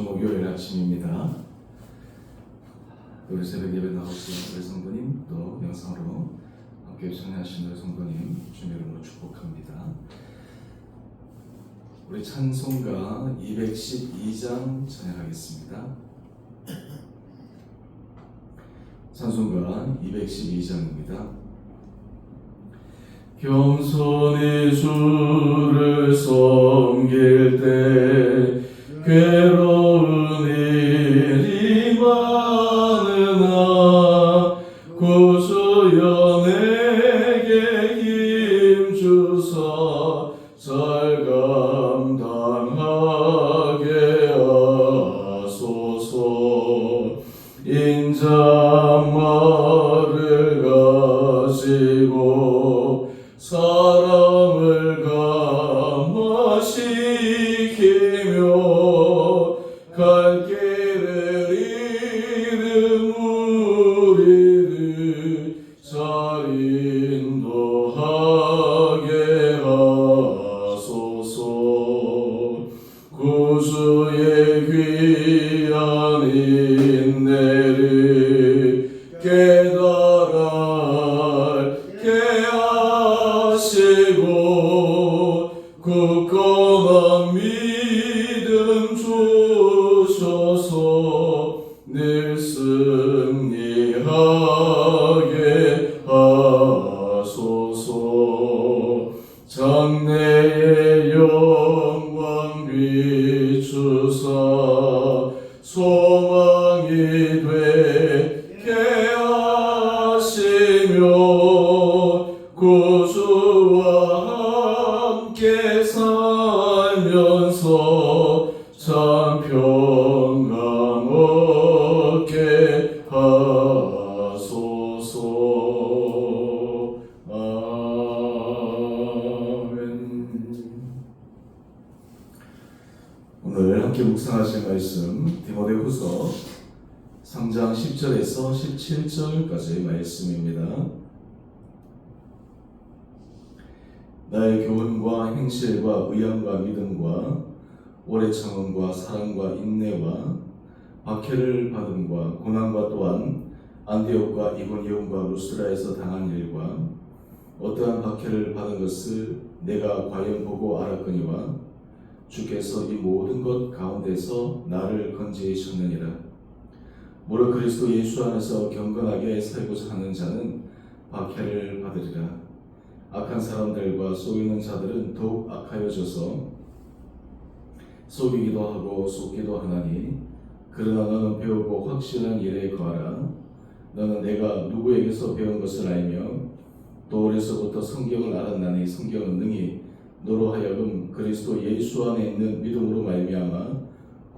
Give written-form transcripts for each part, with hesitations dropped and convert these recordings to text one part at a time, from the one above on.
목요일 아침입니다. 우리 새벽 예배 나오신 우리 성도님, 또 영상으로 함께 참여하신 우리 성도님 주님의 이름으로 축복합니다. 우리 찬송가 212장 찬양하겠습니다. 찬송가 212장입니다. 겸손히 주를 섬길 때 괴로운 일이 많으나 구주여 내게 힘 주사 잘 감당하게 하소서. 인자말을 가지고 사람을 감화시키며 갈 길을 잃은 우리를 잘 인도하게 하소서. 구주의 귀한 인내를 깨달아 하시고 굳건한 믿음 주셔서 늘 승리하게 하소서. 장래의 영광 비추사 소망이 되게 하시며 구주와 함께 살면서 참 평강 얻게 하소서. 아멘. 오늘 함께 묵상하실 말씀 디모데후서 3장 10절에서 17절까지의 말씀입니다. 나의 교훈과 행실과 의향과 믿음과 오래 참음과 사랑과 인내와 박해를 받음과 고난과 또한 안디옥과 이고니온과 루스드라에서 당한 일과 어떠한 박해를 받은 것을 내가 과연 보고 알았거니와 주께서 이 모든 것 가운데서 나를 건지셨느니라. 무릇 그리스도 예수 안에서 경건하게 살고자 하는 자는 박해를 받으리라. 악한 사람들과 속이는 자들은 더욱 악하여져서 속이기도 하고 속기도 하나니, 그러나 너는 배우고 확실한 일에 거하라. 너는 내가 누구에게서 배운 것을 알며 또 어려서부터 성경을 알았나니 성경은 능히 너로 하여금 그리스도 예수 안에 있는 믿음으로 말미암아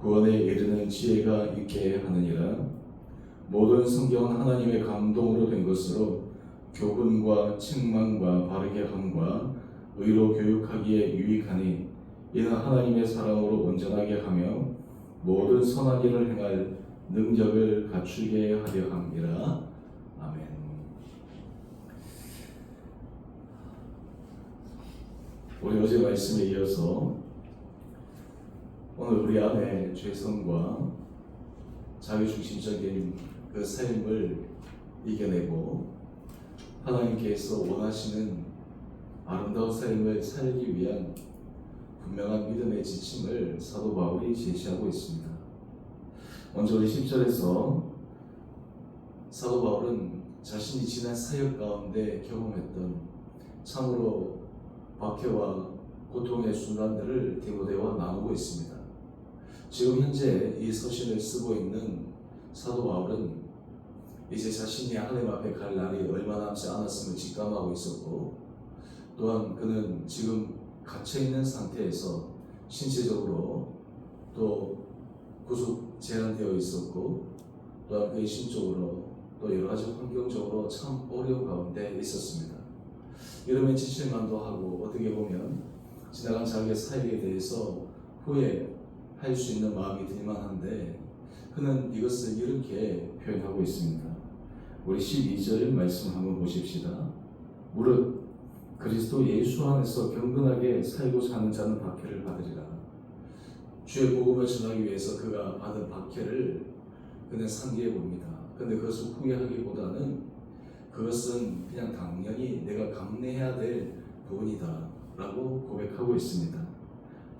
구원에 이르는 지혜가 있게 하느니라. 모든 성경은 하나님의 감동으로 된 것으로 교훈과 책망과 바르게 함과 의로 교육하기에 유익하니, 이는 하나님의 사랑으로 온전하게 하며 모든 선한 일을 행할 능력을 갖추게 하려 함이라. 아멘. 우리 어제 말씀에 이어서 오늘 우리 안에 죄성과 자기중심적인 그 삶을 이겨내고 하나님께서 원하시는 아름다운 삶을 살기 위한 분명한 믿음의 지침을 사도 바울이 제시하고 있습니다. 먼저 우리 10절에서 사도 바울은 자신이 지난 사역 가운데 경험했던 참으로 박해와 고통의 순간들을 디모데와 나누고 있습니다. 지금 현재 이 서신을 쓰고 있는 사도 바울은 이제 자신이 하나님 앞에 갈 날이 얼마 남지 않았음을 직감하고 있었고, 또한 그는 지금 갇혀있는 상태에서 신체적으로 또 구속 제한되어 있었고, 또한 그의 심적으로 또 여러 가지 환경적으로 참 어려운 가운데 있었습니다. 이러면 지칠만도 하고 어떻게 보면 지나간 자기의 사역에 대해서 후회할 수 있는 마음이 들만한데, 그는 이것을 이렇게 표현하고 있습니다. 우리 12절 말씀 한번 보십시다. 무릇 그리스도 예수 안에서 경건하게 살고 사는 자는 박해를 받으리라. 주의 복음을 전하기 위해서 그가 받은 박해를 그는 상기해 봅니다. 근데 그것을 후회하기보다는 그것은 그냥 당연히 내가 감내해야 될 부분이다 라고 고백하고 있습니다.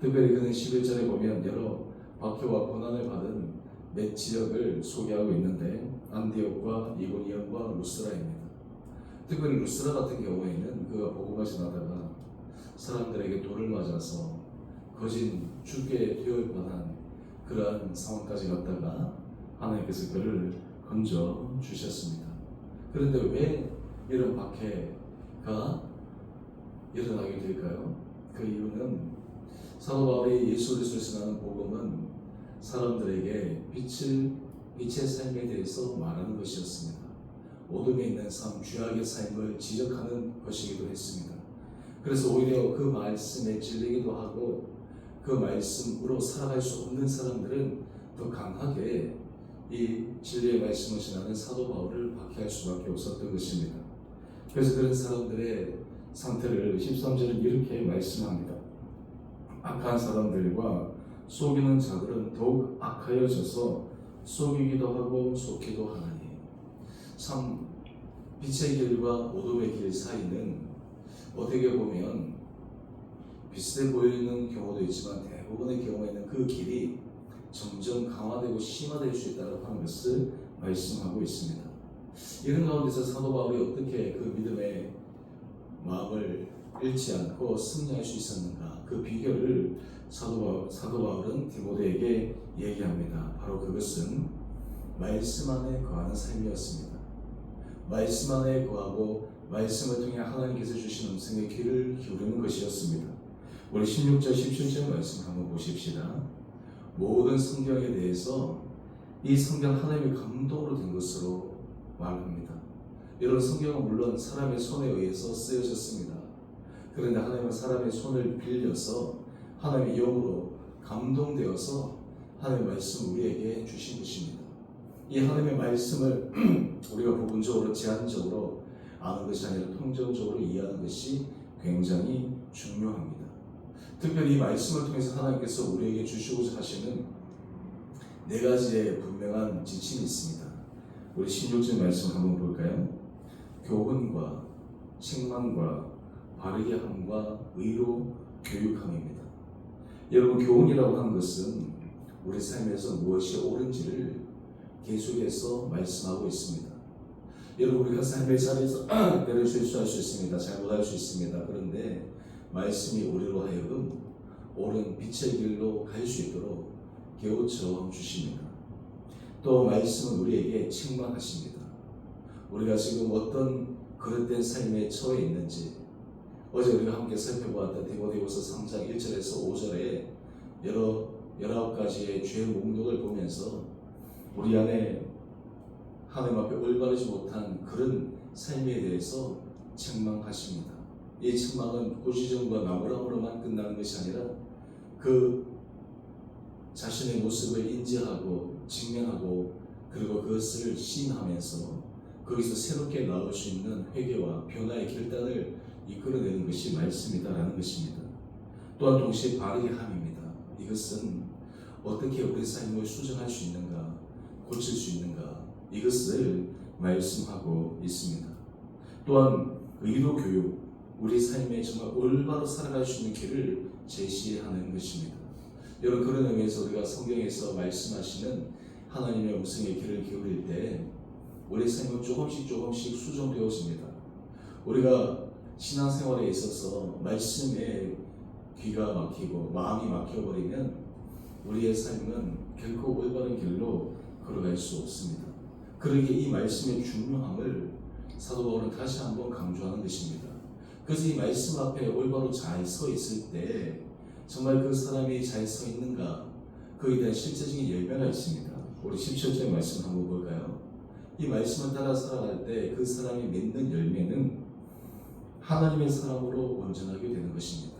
특별히 그는 11절에 보면 여러 박해와 고난을 받은 몇 지역을 소개하고 있는데 안디옥과 이고니온과 루스라입니다. 특별히 루스라 같은 경우에는 그가 복음을 전하다가 사람들에게 돌을 맞아서 거진 죽게 되어 뻔한 그러한 상황까지 갔다가 하나님께서 그를 건져 주셨습니다. 그런데 왜 이런 박해가 일어나게 될까요? 그 이유는 사도 바울이 예수 그리스도를 전하는 복음은 사람들에게 빛의 삶에 대해서 말하는 것이었습니다. 어둠에 있는 삶, 죄악의 삶을 지적하는 것이기도 했습니다. 그래서 오히려 그 말씀에 질리기도 하고 그 말씀으로 살아갈 수 없는 사람들은 더 강하게 이 진리의 말씀을 전하는 사도 바울을 박해할 수밖에 없었던 것입니다. 그래서 그런 사람들의 상태를 13절은 이렇게 말씀합니다. 악한 사람들과 속이는 자들은 더욱 악하여져서 속이기도 하고 속기도 하나니. 참 빛의 길과 어둠의 길 사이는 어떻게 보면 비슷해 보이는 경우도 있지만 대부분의 경우에는 그 길이 점점 강화되고 심화될 수 있다고 하는 것을 말씀하고 있습니다. 이런 가운데서 사도 바울이 어떻게 그 믿음의 마음을 잃지 않고 승리할 수 있었는가, 그 비결을 사도 바울은 디모데에게 얘기합니다. 바로 그것은 말씀 안에 거하는 삶이었습니다. 말씀 안에 거하고 말씀을 통해 하나님께서 주신 음성의 귀를 기울이는 것이었습니다. 우리 16절 17절 말씀 한번 보십시다. 모든 성경에 대해서 이 성경 하나님의 감동으로 된 것으로 말합니다. 여러분, 성경은 물론 사람의 손에 의해서 쓰여졌습니다. 그런데 하나님은 사람의 손을 빌려서 하나님의 영으로 감동되어서 하나님의 말씀을 우리에게 주신 것입니다. 이 하나님의 말씀을 우리가 부분적으로 제한적으로 아는 것이 아니라 통전적으로 이해하는 것이 굉장히 중요합니다. 특별히 이 말씀을 통해서 하나님께서 우리에게 주시고자 하시는 네 가지의 분명한 지침이 있습니다. 우리 16절 말씀 한번 볼까요? 교훈과 책망과 바르게 함과 의로 교육함입니다. 여러분, 교훈이라고 하는 것은 우리 삶에서 무엇이 옳은지를 계속해서 말씀하고 있습니다. 여러분, 우리가 삶의 자리에서 때로 실수할 수 있습니다. 잘못할 수 있습니다. 그런데 말씀이 우리로 하여금 옳은 빛의 길로 갈 수 있도록 깨우쳐 주십니다. 또 말씀은 우리에게 책망하십니다. 우리가 지금 어떤 그릇된 삶에 처해 있는지, 어제 우리가 함께 살펴보았던 디모데후서 3장 1절에서 5절에 19가지의 죄 목록을 보면서 우리 안에 하나님 앞에 올바르지 못한 그런 삶에 대해서 책망하십니다. 이 책망은 고지정과 나무람으로만 끝나는 것이 아니라 그 자신의 모습을 인지하고 직면하고 그리고 그것을 시인하면서 거기서 새롭게 나올 수 있는 회개와 변화의 결단을 이끌어내는 것이 말씀이다라는 것입니다. 또한 동시에 바르게 함입니다. 이것은 어떻게 우리 삶을 수정할 수 있는가, 고칠 수 있는가, 이것을 말씀하고 있습니다. 또한 의로 교육, 우리 삶에 정말 올바로 살아갈 수 있는 길을 제시하는 것입니다. 여러분, 그런 의미에서 우리가 성경에서 말씀하시는 하나님의 음성의 귀를 기울일 때 우리 삶은 조금씩 수정되어집니다. 우리가 신앙생활에 있어서 말씀에 귀가 막히고 마음이 막혀버리면 우리의 삶은 결코 올바른 길로 걸어갈 수 없습니다. 그러기에 이 말씀의 중요함을 사도 바울은 다시 한번 강조하는 것입니다. 그래서 이 말씀 앞에 올바로 잘 서 있을 때 정말 그 사람이 잘 서 있는가, 그에 대한 실제적인 열매가 있습니다. 우리 17절 말씀 한번 볼까요? 이 말씀을 따라 살아갈 때 그 사람이 맺는 열매는 하나님의 사람으로 온전하게 되는 것입니다.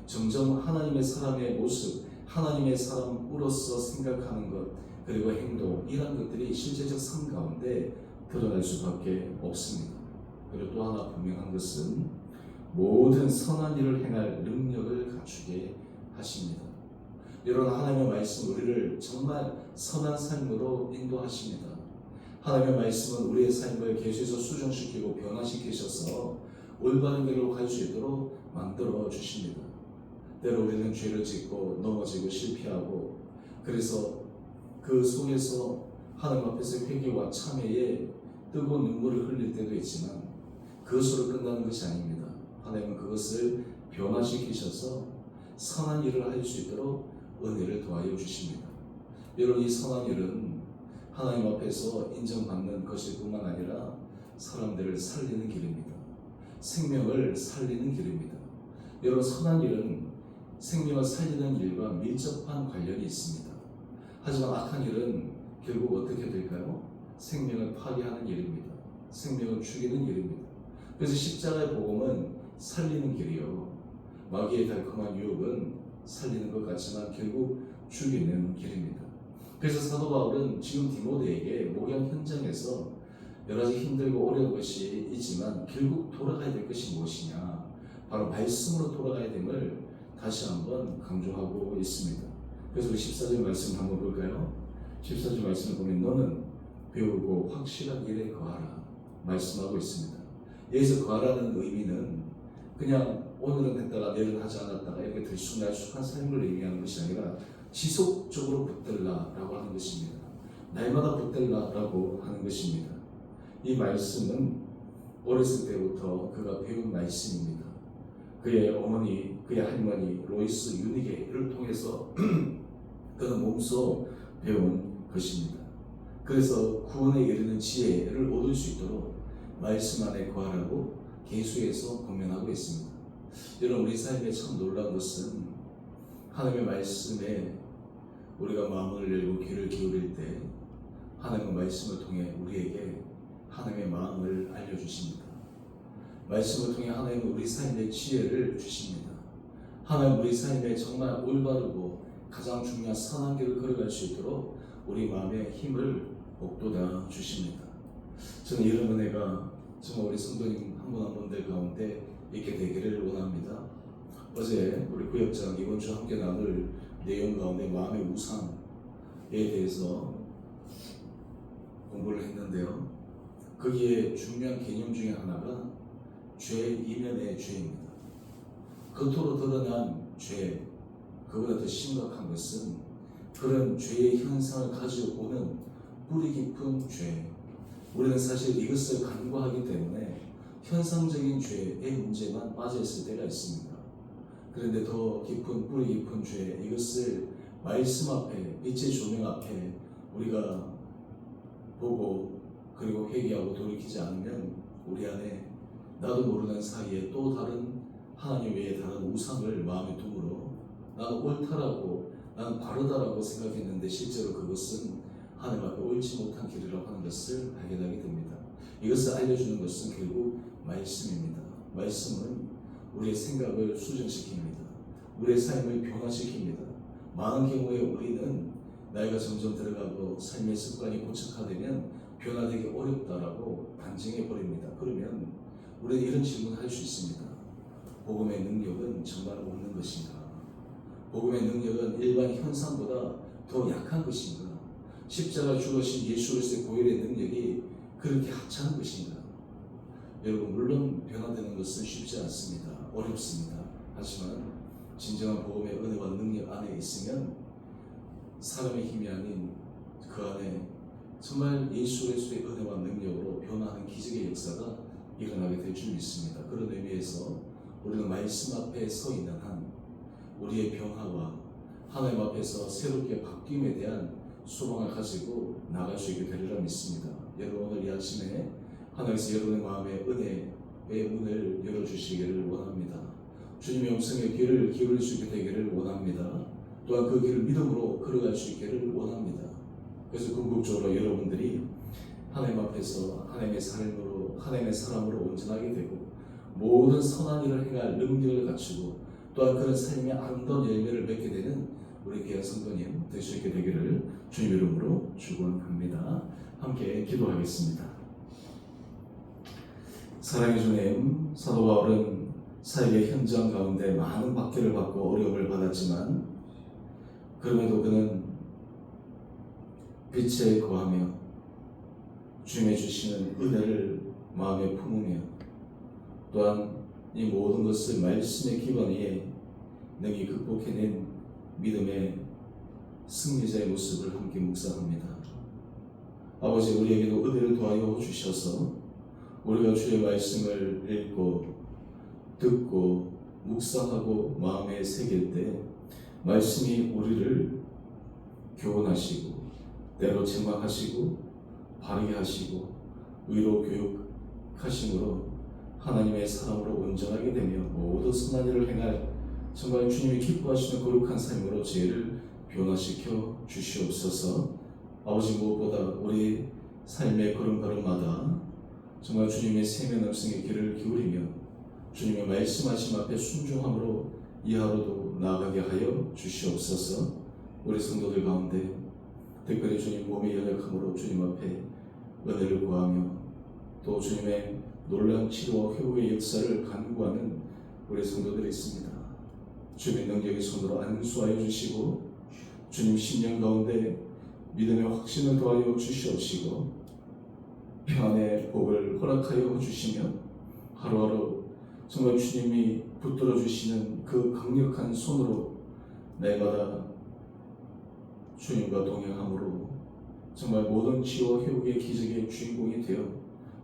점점 하나님의 사람의 모습, 하나님의 사람으로서 생각하는 것, 그리고 행동, 이런 것들이 실제적 삶 가운데 드러날 수밖에 없습니다. 그리고 또 하나 분명한 것은 모든 선한 일을 행할 능력을 갖추게 하십니다. 이런 하나님의 말씀 우리를 정말 선한 삶으로 인도하십니다. 하나님의 말씀은 우리의 삶을 계속해서 수정시키고 변화시키셔서 올바른 길로 갈 수 있도록 만들어 주십니다. 때로 우리는 죄를 짓고 넘어지고 실패하고 그래서 그 속에서 하나님 앞에서 회개와 참회에 뜨거운 눈물을 흘릴 때도 있지만 그것으로 끝나는 것이 아닙니다. 하나님은 그것을 변화시키셔서 선한 일을 할 수 있도록 은혜를 더하여 주십니다. 여러분, 이 선한 일은 하나님 앞에서 인정받는 것일 뿐만 아니라 사람들을 살리는 길입니다. 생명을 살리는 길입니다. 여러분, 선한 일은 생명을 살리는 일과 밀접한 관련이 있습니다. 하지만 악한 일은 결국 어떻게 될까요? 생명을 파괴하는 일입니다. 생명을 죽이는 일입니다. 그래서 십자가의 복음은 살리는 길이요, 마귀의 달콤한 유혹은 살리는 것 같지만 결국 죽이는 길입니다. 그래서 사도 바울은 지금 디모데에게 목양 현장에서 여러 가지 힘들고 어려운 것이 있지만 결국 돌아가야 될 것이 무엇이냐, 바로 말씀으로 돌아가야 됨을 다시 한번 강조하고 있습니다. 그래서 우리 14절 말씀 한번 볼까요? 14절 말씀을 보면 너는 배우고 확실한 일에 거하라 말씀하고 있습니다. 여기서 거하라는 의미는 그냥 오늘은 했다가 내일은 하지 않았다가 이렇게 들쑥날쑥한 삶을 얘기하는 것이 아니라 지속적으로 붙들라라고 하는 것입니다. 날마다 붙들라라고 하는 것입니다. 이 말씀은 어렸을 때부터 그가 배운 말씀입니다. 그의 어머니, 그의 할머니 로이스 유니게를 통해서 그는 몸소 배운 것입니다. 그래서 구원에 이르는 지혜를 얻을 수 있도록 말씀 안에 거하라고 계속해서 권면하고 있습니다. 여러분, 우리 삶에 참 놀라운 것은 하나님의 말씀에 우리가 마음을 열고 귀를 기울일 때 하나님의 말씀을 통해 우리에게 하나님의 마음을 알려주십니다. 말씀을 통해 하나님은 우리 삶의 지혜를 주십니다. 하나님 우리 삶에 정말 올바르고 가장 중요한 선한 길을 걸어갈 수 있도록 우리 마음에 힘을 북돋아 주십니다. 저는 이런 은혜가 정말 우리 성도님 한 분 한 분들 가운데 있게 되기를 원합니다. 어제 우리 구역장 이번 주 함께 나눌 내용 가운데 마음의 우상에 대해서 공부를 했는데요. 거기에 중요한 개념 중에 하나가 죄 이면의 죄입니다. 겉으로 드러난 죄, 그보다 더 심각한 것은 그런 죄의 현상을 가지고 오는 뿌리 깊은 죄. 우리는 사실 이것을 간과하기 때문에 현상적인 죄의 문제만 빠져있을 때가 있습니다. 그런데 더 깊은 뿌리 깊은 죄, 이것을 말씀 앞에, 빛의 조명 앞에 우리가 보고 그리고 회개하고 돌이키지 않으면 우리 안에 나도 모르는 사이에 또 다른 하나님 외에 다른 우상을 마음에 두므로 나는 옳다라고, 나는 바르다라고 생각했는데 실제로 그것은 하나님 앞에 옳지 못한 길이라고 하는 것을 발견하게 됩니다. 이것을 알려주는 것은 결국 말씀입니다. 말씀은 우리의 생각을 수정시킵니다. 우리의 삶을 변화시킵니다. 많은 경우에 우리는 나이가 점점 들어가고 삶의 습관이 고착화되면 변화되기 어렵다라고 단정해버립니다. 그러면 우리는 이런 질문을 할 수 있습니다. 복음의 능력은 정말 없는 것인가? 복음의 능력은 일반 현상보다 더 약한 것인가? 십자가 죽으신 예수 그리스도의 보혈의 능력이 그렇게 하찮은 것인가? 여러분, 물론 변화되는 것은 쉽지 않습니다. 어렵습니다. 하지만 진정한 복음의 은혜와 능력 안에 있으면 사람의 힘이 아닌 그 안에 정말 예수 그리스도의 은혜와 능력으로 변화하는 기적의 역사가 일어나게 될 줄 믿습니다. 그런 의미에서 우리는 말씀 앞에 서 있는 한 우리의 변화와 하나님 앞에서 새롭게 바뀜에 대한 소망을 가지고 나갈 수 있게 되리라 믿습니다. 여러분, 오늘 이 아침에 하나님께서 여러분의 마음에 은혜의 문을 열어주시기를 원합니다. 주님의 음성에 귀를 기울일 수 있게 되기를 원합니다. 또한 그 길을 믿음으로 걸어갈 수 있기를 원합니다. 그래서 궁극적으로 여러분들이 하나님 앞에서 하나님의 삶으로, 하나님의 사람으로 온전하게 되고 모든 선한 일을 행할 능력을 갖추고 또한 그런 삶의 아름다운 열매를 맺게 되는 우리 귀한 성도님 될 수 있게 되기를 주님 이름으로 축원합니다. 함께 기도하겠습니다. 사랑의 주님, 사도 바울은 사역의 현장 가운데 많은 박해를 받고 어려움을 받았지만 그럼에도 그는 빛에 거하며 주님의 주시는 은혜를 마음에 품으며 또한 이 모든 것을 말씀의 기반 위에 능히 극복해낸 믿음의 승리자의 모습을 함께 묵상합니다. 아버지, 우리에게도 은혜를 더하여 주셔서 우리가 주의 말씀을 읽고 듣고 묵상하고 마음에 새길 때 말씀이 우리를 교훈하시고 때로 책망하시고 바르게 하시고 의로 교육하심으로 하나님의 사람으로 온전하게 되며 모든 선한 일을 행할 정말 주님이 기뻐하시는 거룩한 삶으로 죄를 변화시켜 주시옵소서. 아버지, 무엇보다 우리 삶의 걸음걸음마다 정말 주님의 생명 음성의 귀를 기울이며 주님의 말씀하심 앞에 순종함으로 이 하루도 나아가게 하여 주시옵소서. 우리 성도들 가운데 특별히 주님 몸이 연약함으로 주님 앞에 은혜를 구하며 또 주님의 놀라운 치료와 회복의 역사를 간구하는 우리 성도들이 있습니다. 주님의 능력의 손으로 안수하여 주시고 주님 심령 가운데 믿음의 확신을 더하여 주시옵시고 평안의 복을 허락하여 주시며 하루하루 정말 주님이 붙들어 주시는 그 강력한 손으로 날마다 주님과 동행함으로 정말 모든 치유와 회복의 기적의 주인공이 되어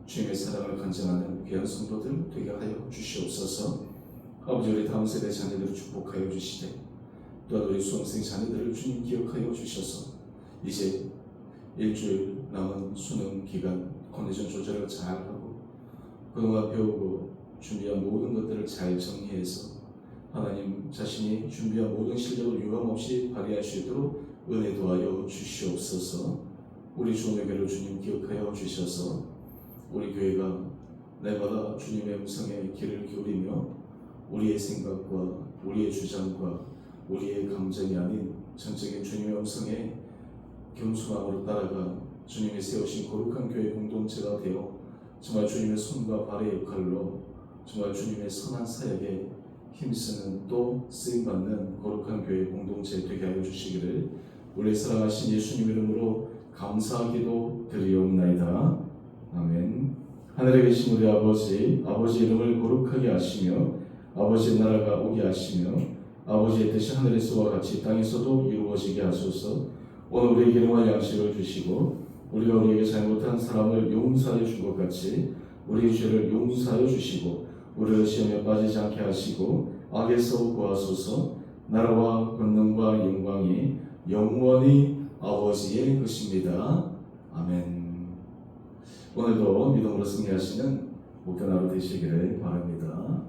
주님의 사랑을 간증하는 귀한 성도들 되게 하여 주시옵소서. 아버지, 우리 다음 세대 자녀들을 축복하여 주시되 또한 우리 수험생 자녀들을 주님 기억하여 주셔서 이제 일주일 남은 수능 기간 컨디션 조절을 잘하고 그동안 배우고 준비한 모든 것들을 잘 정리해서 하나님 자신이 준비한 모든 실력을 유감없이 발휘할 수 있도록 은혜 도하여 주시옵소서. 우리 주님교회를 주님 기억하여 주셔서 우리 교회가 날마다 주님의 음성에 귀를 기울이며 우리의 생각과 우리의 주장과 우리의 감정이 아닌 전적인 주님의 음성에 겸손함으로 따라가 주님이 세우신 거룩한 교회 공동체가 되어 정말 주님의 손과 발의 역할로 정말 주님의 선한 사역에 힘쓰는 또 쓰임받는 거룩한 교회 공동체 되게 하여 주시기를 우리 사랑하신 예수님 이름으로 감사하기도 드리옵나이다. 아멘. 하늘에 계신 우리 아버지, 아버지 이름을 거룩하게 하시며 아버지의 나라가 오게 하시며 아버지의 뜻이 하늘에서와 같이 땅에서도 이루어지게 하소서. 오늘 우리에게 일용할 양식을 주시고 우리가 우리에게 잘못한 사람을 용서하여 준 것 같이 우리의 죄를 용서하여 주시고 우리를 시험에 빠지지 않게 하시고 악에서 구하소서. 나라와 권능과 영광이 영원히 아버지의 것입니다. 아멘. 오늘도 믿음으로 승리하시는 목요일 하루 되시기를 바랍니다.